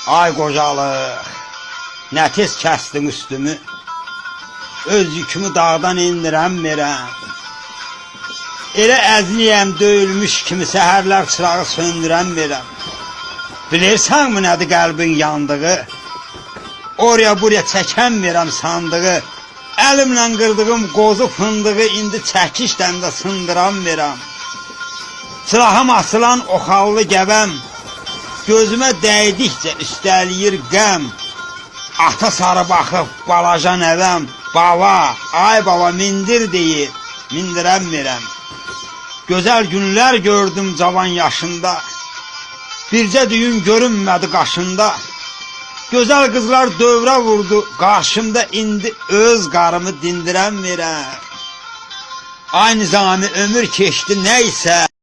Ay qocalıq, nə tez kəstin üstümü, öz yükümü dağdan indirəm. Elə əzliyəm döyülmüş kimi səhərlər çırağı söndürəm. Bilirsənmi nədir qəlbin yandığı, oraya buraya çəkəm sandığı, əlimlə qırdığım qozu fındığı indi çəkişdən də sındıram. Silahım asılan oxallı gəbəm, gözümə dəydikcə üstəliyir qəm. Ata sarı baxıb balaca nəvəm, baba, ay baba mindir deyir, mindirəm. Gözəl günlər gördüm cavan yaşında, bircə düyün görünmədi qaşında. Gözəl qızlar dövrə vurdu qarşımda, indi öz qarımı dindirəm. Ay Nizami ömür keçdi nəysə.